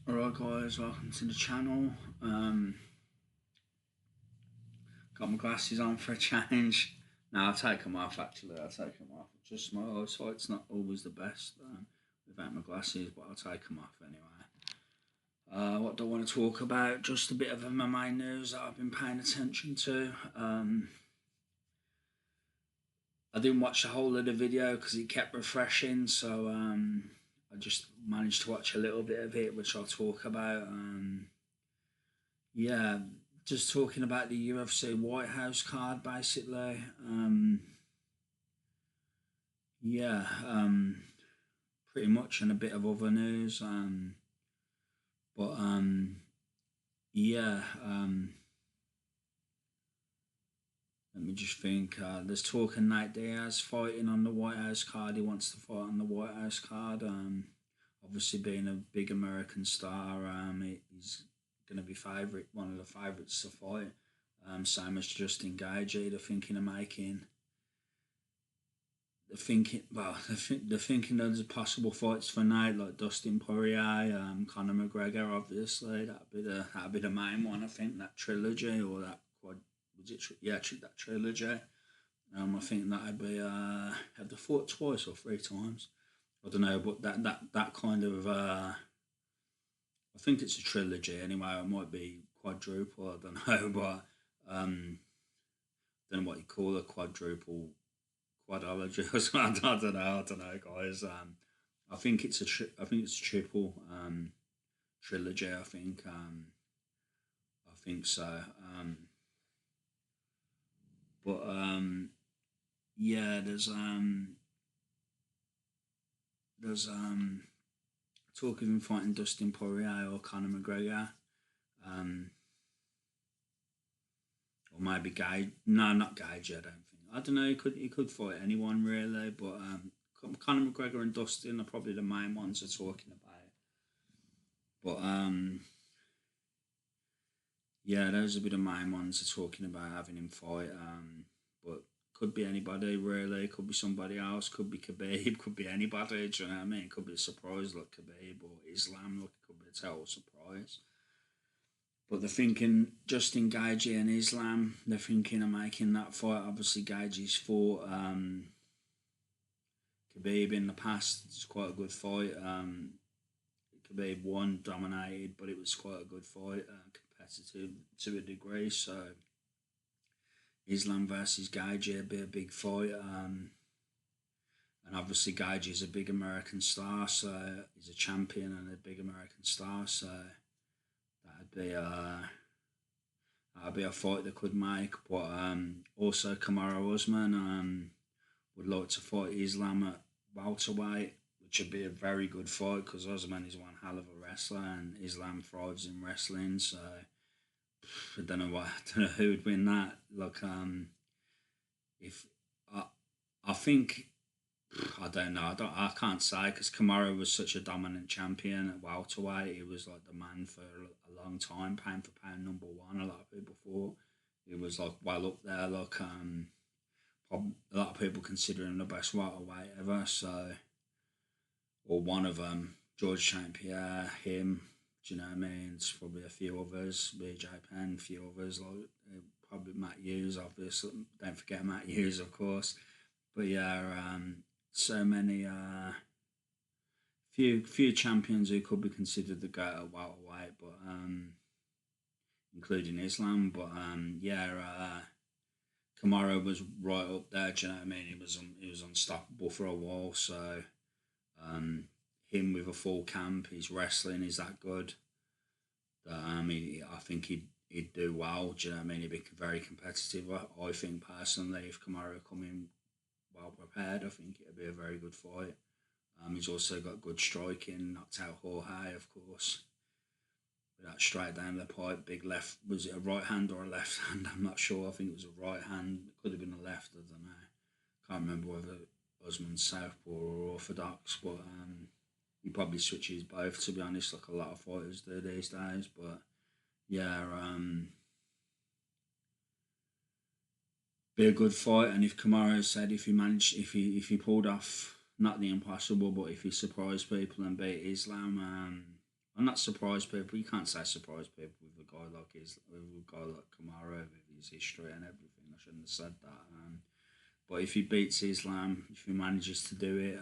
Alright guys, welcome to the channel. Got my glasses on for a change. Now I'll take them off actually, I'll take them off. Just my eyesight's not always the best without my glasses, but I'll take them off anyway. What do I want to talk about? Just a bit of MMA news that I've been paying attention to. I didn't watch the whole of the video because it kept refreshing, so I just managed to watch a little bit of it, which I'll talk about. Yeah, just talking about the UFC White House card, basically. Yeah, pretty much, and a bit of other news. But yeah, let me just think. There's talk of Nate Diaz fighting on the White House card. He wants to fight on the White House card. Obviously, being a big American star, he's going to be one of the favourites to fight. Same as Justin Gaethje. They're thinking of making. They're thinking there's possible fights for Nate, like Dustin Poirier, Conor McGregor. Obviously, that'd be the main one. I think that trilogy or that quad was it? That trilogy. I think that'd be have they fought twice or three times? I don't know, but that kind of I think it's a trilogy anyway. It might be quadruple. I don't know, but don't know what you call a quadruple quadology or something. I don't know, guys. I think it's I think it's a triple trilogy. I think so. But yeah, there's talk of him fighting Dustin Poirier or Conor McGregor. Or maybe Gage. No, not Gage. I don't think. I don't know. He could fight anyone really, but Conor McGregor and Dustin are probably the main ones they're talking about. But yeah, those would be the main ones they're talking about having him fight. But could be anybody really. Could be somebody else. Could be Khabib. Could be anybody. Do you know what I mean? Could be a surprise like Khabib or Islam. Look, it could be a total surprise. But they're thinking Justin Gaethje and Islam. They're thinking of making that fight. Obviously, Gaethje's fought Khabib in the past. It's quite a good fight. Khabib won, dominated, but it was quite a good fight, competitive to a degree. So Islam versus Gaethje would be a big fight. And obviously Gaethje is a big American star, so he's a champion and a big American star. So that'd be that'd be a fight they could make. But also Kamaru Usman would like to fight Islam at welterweight, which would be a very good fight because Usman is one hell of a wrestler and Islam thrives in wrestling. So I don't know what I don't know who would win that. Look, if I think I don't know. I can't say because Kamaru was such a dominant champion at welterweight. He was like the man for a long time, pound for pound number one. A lot of people thought he was like well up there. Like a lot of people consider him the best welterweight ever. So, or one of them, George St Pierre, him. Do you know what I mean? It's probably a few others, BJ Penn, a few others like probably Matt Hughes, obviously. Don't forget Matt Hughes, of course. But yeah, so many few champions who could be considered the GOAT at welterweight, but including Islam. But yeah, Kamaru was right up there. Do you know what I mean? He was unstoppable for a while. So him with a full camp, his wrestling is that good. I think he'd do well. Do you know what I mean? He'd be very competitive. I think personally, if Kamaru come in well prepared, I think it'd be a very good fight. He's also got good striking, knocked out Jorge, of course. With that straight down the pipe, big left. Was it a right hand or a left hand? I'm not sure. I think it was a right hand. It could have been a left. I don't know. Can't remember whether Usman's southpaw or orthodox, but he probably switches both. To be honest, like a lot of fighters do these days. But yeah, be a good fight. And if Kamaru said if he pulled off not the impossible, but if he surprised people and beat Islam, I'm not surprised people. You can't say surprise people with a guy like Kamara with his history and everything. I shouldn't have said that. But if he beats Islam, if he manages to do it,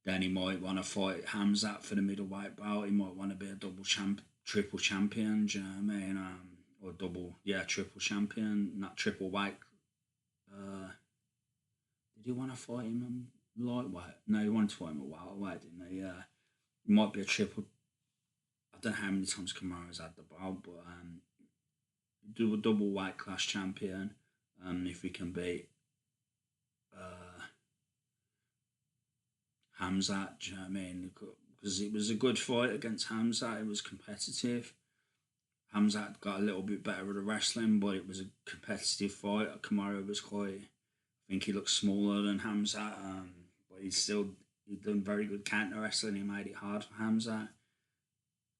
then he might want to fight Hamzat for the middleweight belt. He might want to be a triple champion. Do you know what I mean? Or triple champion, not triple weight. Did he want to fight him lightweight? No, he wanted to fight him at welterweight, didn't he? Yeah, he might be a triple. I don't know how many times Kamara's had the belt, but do a double weight class champion. If we can beat Hamzat, do you know what I mean? Because it was a good fight against Hamzat. It was competitive. Hamzat got a little bit better at the wrestling, but it was a competitive fight. Kamara was quite. I think he looked smaller than Hamzat, but he'd done very good counter wrestling. He made it hard for Hamzat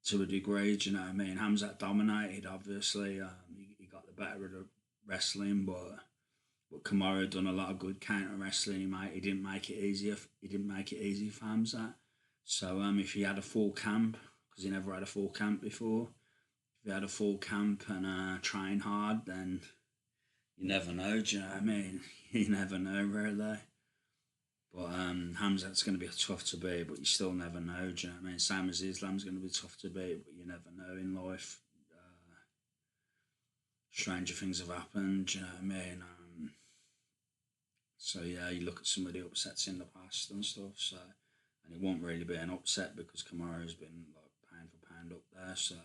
to a degree. Do you know what I mean? Hamzat dominated, obviously. He got the better of the wrestling, but Kamara done a lot of good counter wrestling. He didn't make it easier. He didn't make it easy for Hamzat. So if he had a full camp, because he never had a full camp before, if he had a full camp and train hard, then you never know. Do you know what I mean? You never know, really. But Hamzat's going to be tough to beat, but you still never know. Do you know what I mean? Same as Islam's going to be tough to beat, but you never know in life. Stranger things have happened. Do you know what I mean? So yeah, you look at some of the upsets in the past and stuff. So, and it won't really be an upset because Kamara's been like pound for pound up there. So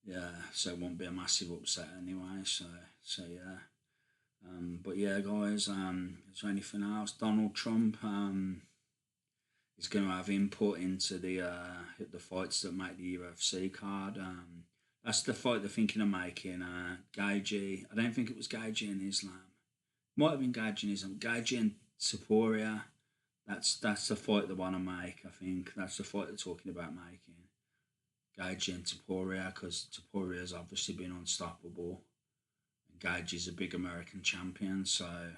yeah, so it won't be a massive upset anyway. So yeah. But yeah, guys. Is there anything else? Donald Trump is going to have input into the fights that make the UFC card. That's the fight they're thinking of making. Gaethje. I don't think it was Gaethje and Islam. Might have been Gaethje and Islam. Gaethje and Taporia. That's the fight they want to make. I think that's the fight they're talking about making. Gaethje and Taporia, because Taporia's obviously been unstoppable. And Gaethje's a big American champion, so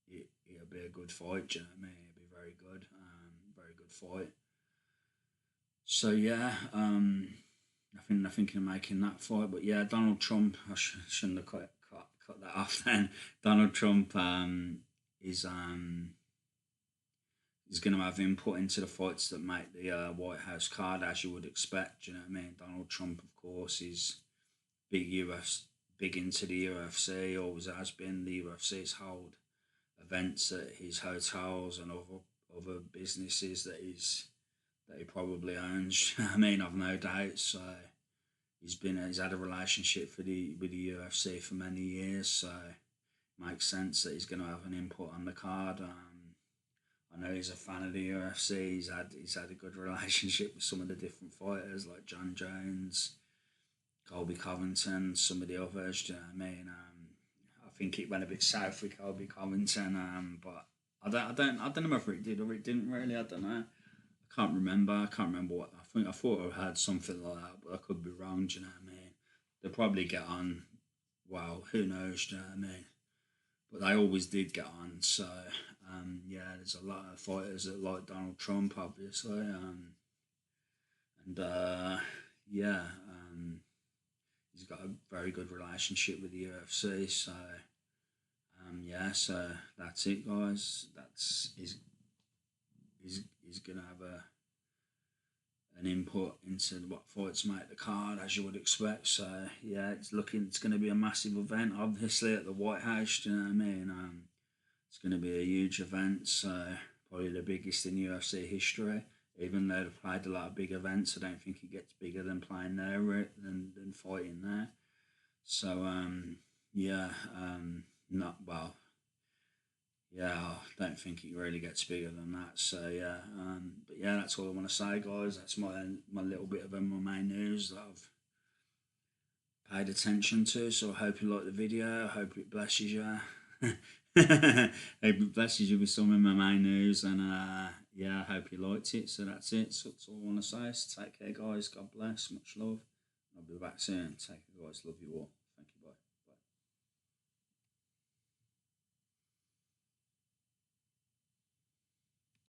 it'll be a good fight. Do you know what I mean? It'll be very good. Very good fight. So yeah, I think they're thinking of making that fight. But yeah, Donald Trump. I shouldn't have cut that off then. Donald Trump is going to have input into the fights that make the White House card, as you would expect. Do you know what I mean? Donald Trump, of course, is big into the UFC. Always has been. The UFC's hold events at his hotels and other businesses that he probably owns. I mean, I've no doubt. So he's had a relationship with the UFC for many years. So it makes sense that he's going to have an input on the card. I know he's a fan of the UFC. He's had a good relationship with some of the different fighters like John Jones, Colby Covington, some of the others. Do you know what I mean? I think it went a bit south with Colby Covington, but I don't know whether it did or it didn't really. I don't know. I can't remember what I thought I heard something like that, but I could be wrong. Do you know what I mean? They'll probably get on. Well, who knows? Do you know what I mean? But they always did get on. So yeah, there's a lot of fighters that like Donald Trump, obviously, yeah, he's got a very good relationship with the UFC. So yeah, so that's it, guys. He's gonna have an input into what fights make the card, as you would expect. So yeah, it's going to be a massive event, obviously, at the White House. Do you know what I mean? It's going to be a huge event, so probably the biggest in UFC history. Even though they've played a lot of big events, I don't think it gets bigger than playing there than fighting there. So yeah, not well. Yeah, I don't think it really gets bigger than that. So yeah, but yeah, that's all I want to say, guys. That's my little bit of MMA news that I've paid attention to. So I hope you like the video. I hope it blesses you. Hope it blesses you with some MMA news, and yeah, I hope you liked it. So that's it. So that's all I want to say. So take care, guys. God bless. Much love. I'll be back soon. Take care, guys. Love you all.